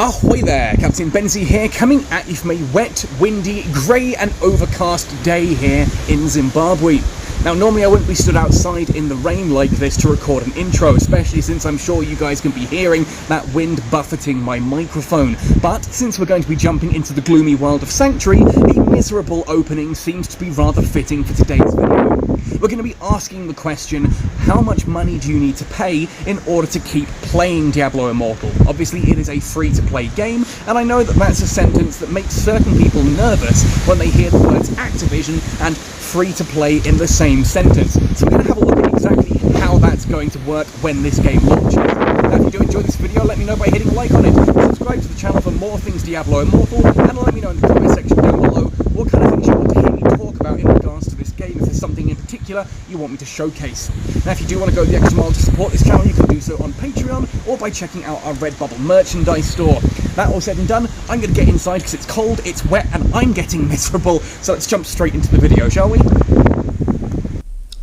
Ahoy there, Captain Benzie here, coming at you from a wet, windy, grey and overcast day here in Zimbabwe. Now normally I wouldn't be stood outside in the rain like this to record an intro, especially since I'm sure you guys can be hearing that wind buffeting my microphone. But since we're going to be jumping into the gloomy world of Sanctuary, a miserable opening seems to be rather fitting for today's video. We're going to be asking the question, how much money do you need to pay in order to keep playing Diablo Immortal? Obviously it is a free-to-play game, and I know that that's a sentence that makes certain people nervous when they hear the words Activision and free-to-play in the same sentence. So we're going to have a look at exactly how that's going to work when this game launches. Now if you do enjoy this video, let me know by hitting a like on it, subscribe to the channel for more things Diablo Immortal, and let me know in the comment section down below what kind of things you want to hear me talk about in regards to this game, if there's something in particular you want me to showcase. Now if you do want to go the extra mile to support this channel, you can do so on Patreon or by checking out our Redbubble merchandise store. That all said and done, I'm going to get inside because it's cold, it's wet, and I'm getting miserable, so let's jump straight into the video, shall we?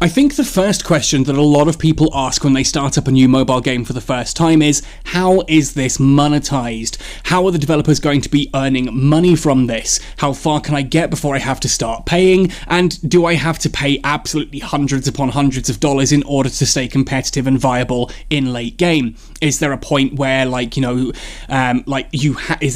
I think the first question that a lot of people ask when they start up a new mobile game for the first time is, how is this monetized? How are the developers going to be earning money from this? How far can I get before I have to start paying? And do I have to pay absolutely hundreds upon hundreds of dollars in order to stay competitive and viable in late game? Is there a point where, is there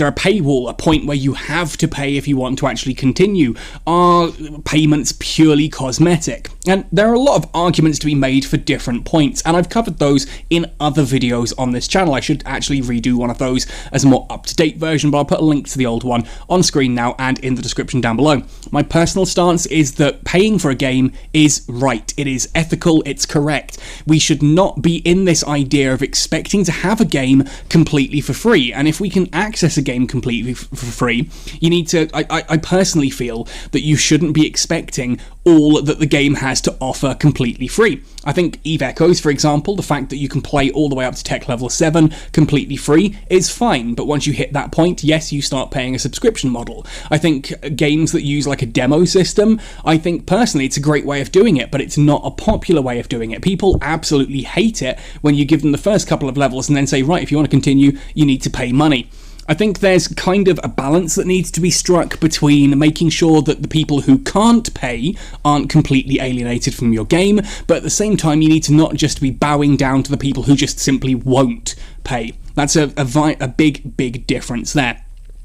a paywall, a point where you have to pay if you want to actually continue? Are payments purely cosmetic? And there are a lot of arguments to be made for different points, and I've covered those in other videos on this channel. I should actually redo one of those as a more up-to-date version, but I'll put a link to the old one on screen now and in the description down below. My personal stance is that paying for a game is right. It is ethical, it's correct. We should not be in this idea of expecting to have a game completely for free, and if we can access a game completely for free, you need to, I personally feel that you shouldn't be expecting all that the game has to offer completely free. I think Eve Echoes, for example, the fact that you can play all the way up to tech level 7 completely free is fine, but once you hit that point, yes, you start paying a subscription model. I think games that use like a demo system, I think personally it's a great way of doing it, but it's not a popular way of doing it. People absolutely hate it when you give them the first couple of levels and then say, right, if you want to continue, you need to pay money. I think there's kind of a balance that needs to be struck between making sure that the people who can't pay aren't completely alienated from your game, but at the same time you need to not just be bowing down to the people who just simply won't pay. That's a big difference there.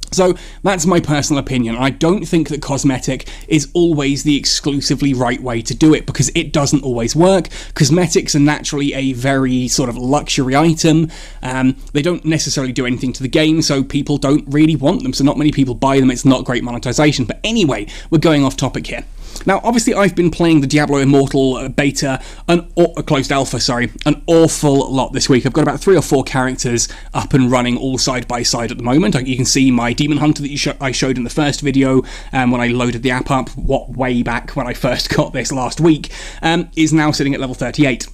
So that's my personal opinion. I don't think that cosmetic is always the exclusively right way to do it, because it doesn't always work. Cosmetics are naturally a very sort of luxury item. They don't necessarily do anything to the game, so people don't really want them, so not many people buy them. It's not great monetization. But anyway, we're going off topic here. Now, obviously, I've been playing the Diablo Immortal beta, closed alpha, sorry, an awful lot this week. I've got about 3 or 4 characters up and running all side by side at the moment. You can see my Demon Hunter that I showed in the first video when I loaded the app up, way back when I first got this last week, is now sitting at level 38.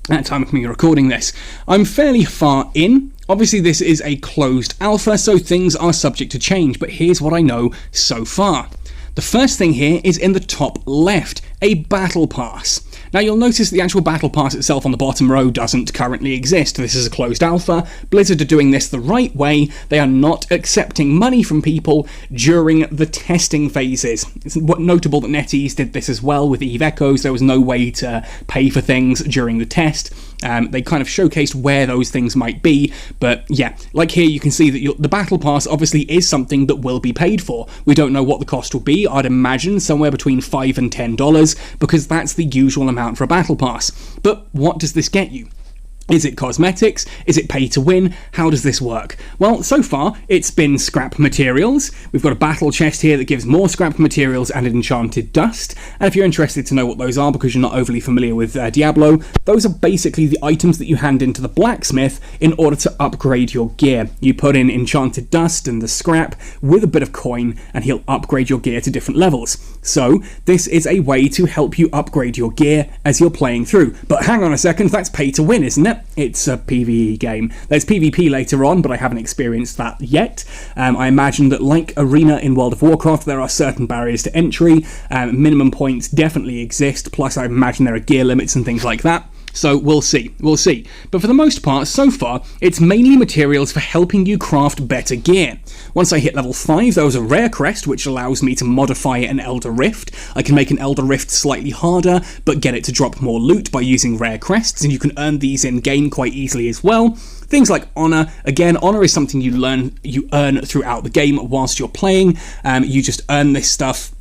At the time of me recording this. I'm fairly far in. Obviously, this is a closed alpha, so things are subject to change, but here's what I know so far. The first thing here is in the top left, a battle pass. Now you'll notice the actual battle pass itself on the bottom row doesn't currently exist. This is a closed alpha. Blizzard are doing this the right way. They are not accepting money from people during the testing phases. It's notable that NetEase did this as well with Eve Echoes. There was no way to pay for things during the test. They kind of showcased where those things might be, but yeah, like here you can see that the battle pass obviously is something that will be paid for. We don't know what the cost will be. I'd imagine somewhere between $5 and $10, because that's the usual amount for a battle pass. But what does this get you? Is it cosmetics? Is it pay to win? How does this work? Well, so far, it's been scrap materials. We've got a battle chest here that gives more scrap materials and an enchanted dust. And if you're interested to know what those are, because you're not overly familiar with Diablo, those are basically the items that you hand into the blacksmith in order to upgrade your gear. You put in enchanted dust and the scrap with a bit of coin, and he'll upgrade your gear to different levels. So, this is a way to help you upgrade your gear as you're playing through. But hang on a second, that's pay to win, isn't it? It's a PvE game. There's PvP later on, but I haven't experienced that yet. I imagine that, like Arena in World of Warcraft, there are certain barriers to entry. Minimum points definitely exist, plus I imagine there are gear limits and things like that. So we'll see. But for the most part, so far, it's mainly materials for helping you craft better gear. Once I hit level 5, there was a rare crest which allows me to modify an Elder Rift. I can make an Elder Rift slightly harder, but get it to drop more loot by using rare crests, and you can earn these in-game quite easily as well. Things like honor. Again, honor is something you earn throughout the game whilst you're playing. You just earn this stuff.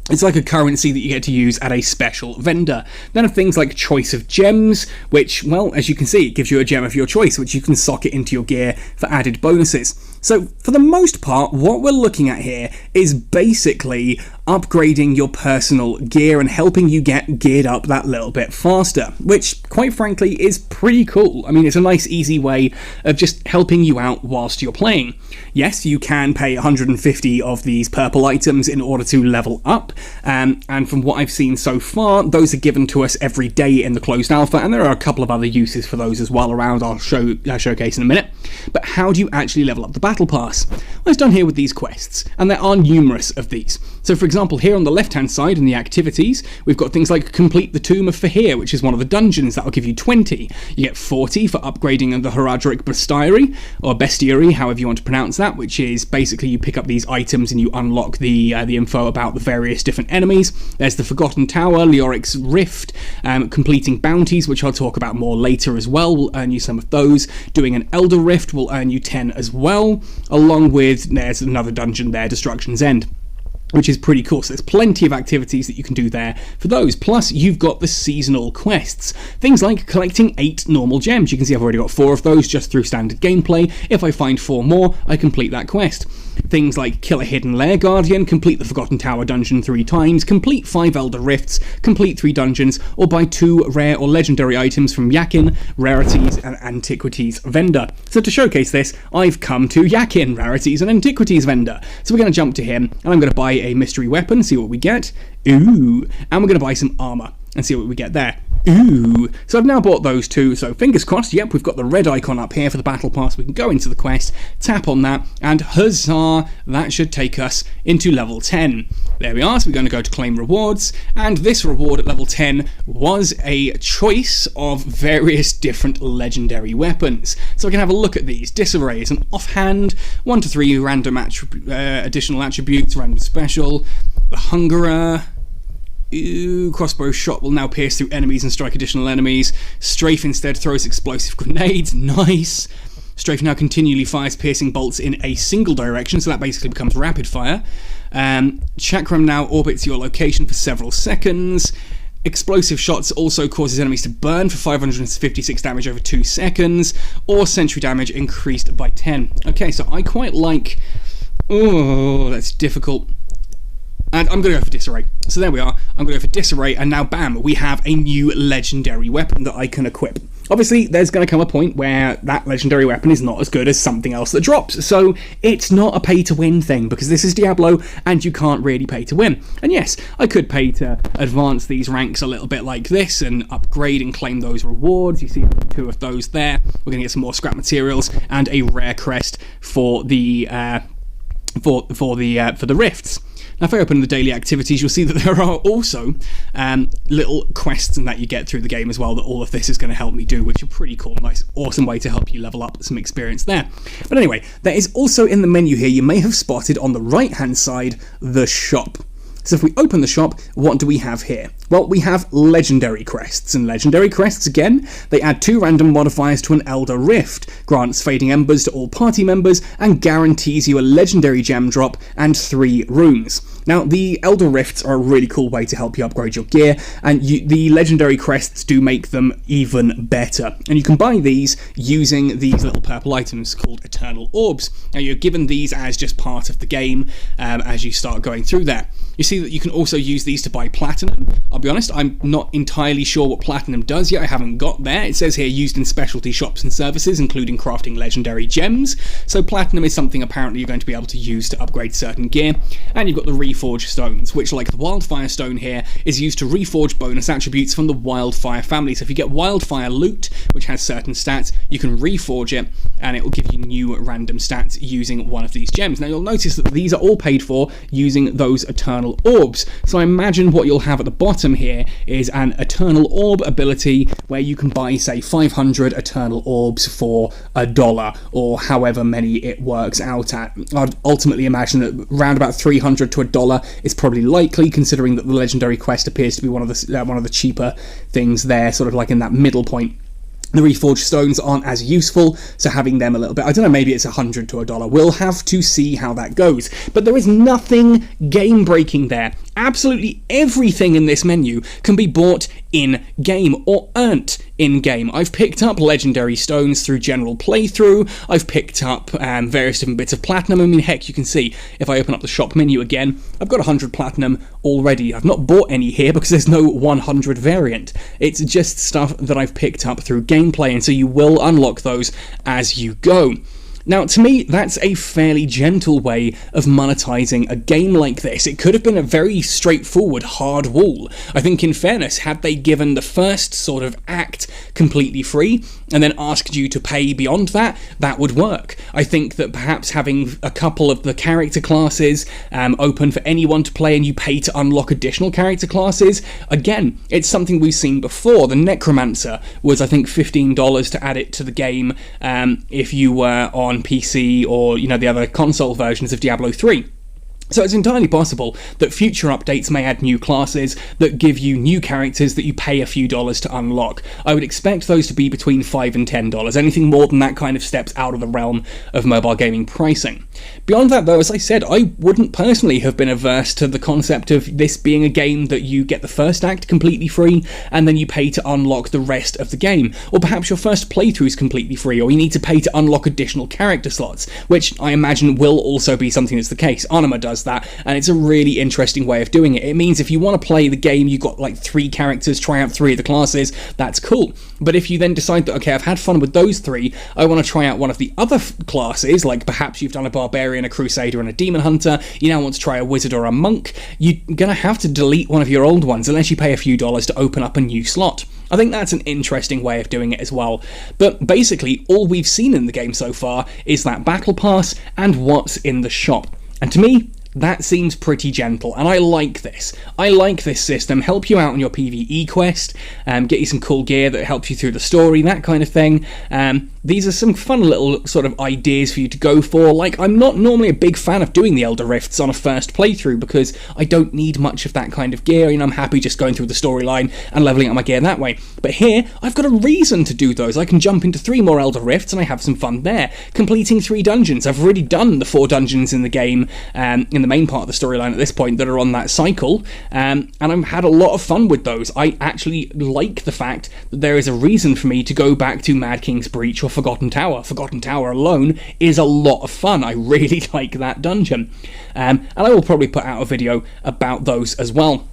It's like a currency that you get to use at a special vendor. Then have things like choice of gems, which, well, as you can see, it gives you a gem of your choice, which you can socket into your gear for added bonuses. So, for the most part, what we're looking at here is basically upgrading your personal gear and helping you get geared up that little bit faster, which, quite frankly, is pretty cool. I mean, it's a nice, easy way of just helping you out whilst you're playing. Yes, you can pay 150 of these purple items in order to level up, and from what I've seen so far, those are given to us every day in the closed alpha, and there are a couple of other uses for those as well around. I'll showcase in a minute. But how do you actually level up the battle pass? Well, it's done here with these quests, and there are numerous of these. So for example, here on the left hand side in the activities, we've got things like complete the Tomb of Fahir, which is one of the dungeons. That will give you 20. You get 40 for upgrading the Heradric Bestiary, or Bestiary, however you want to pronounce that, which is basically you pick up these items and you unlock the info about the various different enemies. There's the Forgotten Tower, Leoric's Rift, completing bounties, which I'll talk about more later as well, will earn you some of those. Doing an Elder Rift will earn you 10 as well, along with, there's another dungeon there, Destruction's End, which is pretty cool. So there's plenty of activities that you can do there for those. Plus, you've got the seasonal quests. Things like collecting 8 normal gems. You can see I've already got 4 of those just through standard gameplay. If I find 4 more, I complete that quest. Things like kill a hidden lair guardian, complete the Forgotten Tower dungeon 3 times, complete 5 Elder Rifts, complete 3 dungeons, or buy 2 rare or legendary items from Yakin, Rarities and Antiquities vendor. So to showcase this, I've come to Yakin, Rarities and Antiquities vendor. So we're going to jump to him, and I'm going to buy a mystery weapon, see what we get. Ooh, and we're going to buy some armor and see what we get there. Ooh, so I've now bought those 2, so fingers crossed. Yep, we've got the red icon up here for the battle pass. We can go into the quest, tap on that, and huzzah, that should take us into level 10. There we are, so we're going to go to claim rewards, and this reward at level 10 was a choice of various different legendary weapons. So I can have a look at these. Disarray is an offhand, 1 to 3 random additional attributes, random special. The Hungerer. Ooh, crossbow shot will now pierce through enemies and strike additional enemies. Strafe instead throws explosive grenades. Nice. Strafe now continually fires piercing bolts in a single direction, so that basically becomes rapid fire. Chakram now orbits your location for several seconds. Explosive shots also causes enemies to burn for 556 damage over 2 seconds, or sentry damage increased by 10. Okay, so I quite like... Oh, that's difficult. And I'm going to go for Disarray. So there we are. I'm going to go for Disarray, and now bam, we have a new legendary weapon that I can equip. Obviously, there's going to come a point where that legendary weapon is not as good as something else that drops, so it's not a pay-to-win thing, because this is Diablo, and you can't really pay to win. And yes, I could pay to advance these ranks a little bit like this, and upgrade and claim those rewards. You see 2 of those there. We're going to get some more scrap materials, and a rare crest for the rifts. Now, if I open the daily activities, you'll see that there are also little quests and that you get through the game as well, that all of this is going to help me do, which are pretty cool. Nice, awesome way to help you level up some experience there. But anyway, there is also in the menu here, you may have spotted on the right-hand side, the shop. So if we open the shop, what do we have here? Well, we have legendary crests, and legendary crests, again, they add 2 random modifiers to an Elder Rift, grants fading embers to all party members, and guarantees you a legendary gem drop and 3 runes. Now, the Elder Rifts are a really cool way to help you upgrade your gear, and the legendary crests do make them even better. And you can buy these using these little purple items called Eternal Orbs. Now, you're given these as just part of the game as you start going through there. You see that you can also use these to buy platinum. I'll be honest, I'm not entirely sure what platinum does yet. I haven't got there. It says here used in specialty shops and services, including crafting legendary gems. So platinum is something apparently you're going to be able to use to upgrade certain gear. And you've got the reforge stones, which, like the wildfire stone here, is used to reforge bonus attributes from the wildfire family. So if you get wildfire loot, which has certain stats, you can reforge it, and it will give you new random stats using one of these gems. Now, you'll notice that these are all paid for using those Eternal eternal orbs. So I imagine what you'll have at the bottom here is an eternal orb ability where you can buy, say, 500 eternal orbs for $1, or however many it works out at. I'd ultimately imagine that around about 300 to $1 is probably likely, considering that the legendary quest appears to be one of the cheaper things there, sort of like in that middle point. The reforged stones aren't as useful, so having them a little bit, I don't know, maybe it's 100 to $1. We'll have to see how that goes. But there is nothing game-breaking there. Absolutely everything in this menu can be bought in-game or earned in-game. I've picked up legendary stones through general playthrough. I've picked up various different bits of platinum. I mean, heck, you can see if I open up the shop menu again, I've got 100 platinum already. I've not bought any here because there's no 100 variant. It's just stuff that I've picked up through gameplay, and so you will unlock those as you go. Now, to me, that's a fairly gentle way of monetizing a game like this. It could have been a very straightforward hard wall. I think, in fairness, had they given the first sort of act completely free and then asked you to pay beyond that, that would work. I think that perhaps having a couple of the character classes open for anyone to play and you pay to unlock additional character classes, again, it's something we've seen before. The Necromancer was, I think, $15 to add it to the game if you were on PC or, you know, the other console versions of Diablo 3. So it's entirely possible that future updates may add new classes that give you new characters that you pay a few dollars to unlock. I would expect those to be between $5 and $10. Anything more than that kind of steps out of the realm of mobile gaming pricing. Beyond that, though, as I said, I wouldn't personally have been averse to the concept of this being a game that you get the first act completely free and then you pay to unlock the rest of the game. Or perhaps your first playthrough is completely free, or you need to pay to unlock additional character slots, which I imagine will also be something that's the case. Anima does that, and it's a really interesting way of doing it. It means if you want to play the game, you've got like 3 characters, try out 3 of the classes, that's cool. But if you then decide that, okay, I've had fun with those 3, I want to try out one of the other classes, like perhaps you've done a barbarian, a crusader, and a demon hunter, you now want to try a wizard or a monk, you're going to have to delete one of your old ones unless you pay a few dollars to open up a new slot. I think that's an interesting way of doing it as well. But basically, all we've seen in the game so far is that battle pass and what's in the shop. And to me, that seems pretty gentle, and I like this. I like this system. Help you out on your PvE quest, get you some cool gear that helps you through the story, that kind of thing. These are some fun little sort of ideas for you to go for. Like, I'm not normally a big fan of doing the Elder Rifts on a first playthrough because I don't need much of that kind of gear. You know, I'm happy just going through the storyline and leveling up my gear that way. But here, I've got a reason to do those. I can jump into 3 more Elder Rifts and I have some fun there. Completing 3 dungeons. I've already done the 4 dungeons in the game, in the main part of the storyline at this point that are on that cycle, and I've had a lot of fun with those. I actually like the fact that there is a reason for me to go back to Mad King's Breach or Forgotten Tower. Forgotten Tower alone is a lot of fun. I really like that dungeon, and I will probably put out a video about those as well.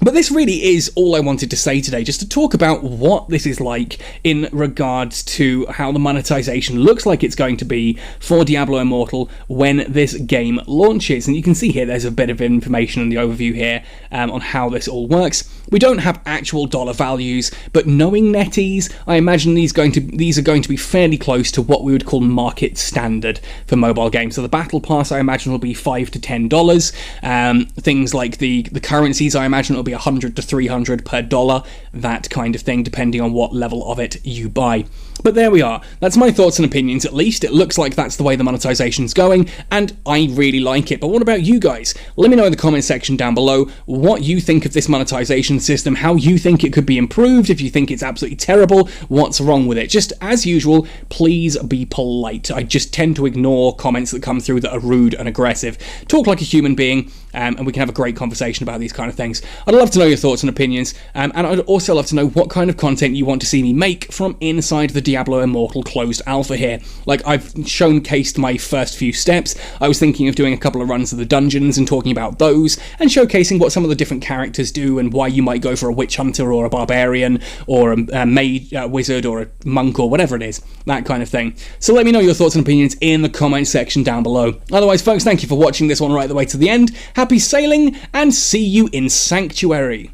But this really is all I wanted to say today, just to talk about what this is like in regards to how the monetization looks like it's going to be for Diablo Immortal when this game launches. And you can see here there's a bit of information in the overview here on how this all works. We don't have actual dollar values, but knowing NetEase, I imagine these are going to be fairly close to what we would call market standard for mobile games. So the Battle Pass, I imagine, will be $5 to $10. Things like the currencies, I imagine, will be $100 to $300 per dollar, that kind of thing, depending on what level of it you buy. But there we are. That's my thoughts and opinions, at least. It looks like that's the way the monetization's going, and I really like it. But what about you guys? Let me know in the comment section down below what you think of this monetization system, how you think it could be improved, if you think it's absolutely terrible, what's wrong with it. Just as usual, please be polite. I just tend to ignore comments that come through that are rude and aggressive. Talk like a human being, and we can have a great conversation about these kind of things. I'd love to know your thoughts and opinions, and I'd also love to know what kind of content you want to see me make from inside the Diablo Immortal closed alpha here. Like, I've showcased my first few steps. I was thinking of doing a couple of runs of the dungeons and talking about those, and showcasing what some of the different characters do and why you might go for a witch hunter or a barbarian or a mage, wizard or a monk or whatever it is, that kind of thing. So let me know your thoughts and opinions in the comment section down below. Otherwise, folks, thank you for watching this one right the way to the end. Happy sailing, and see you in Sanctuary.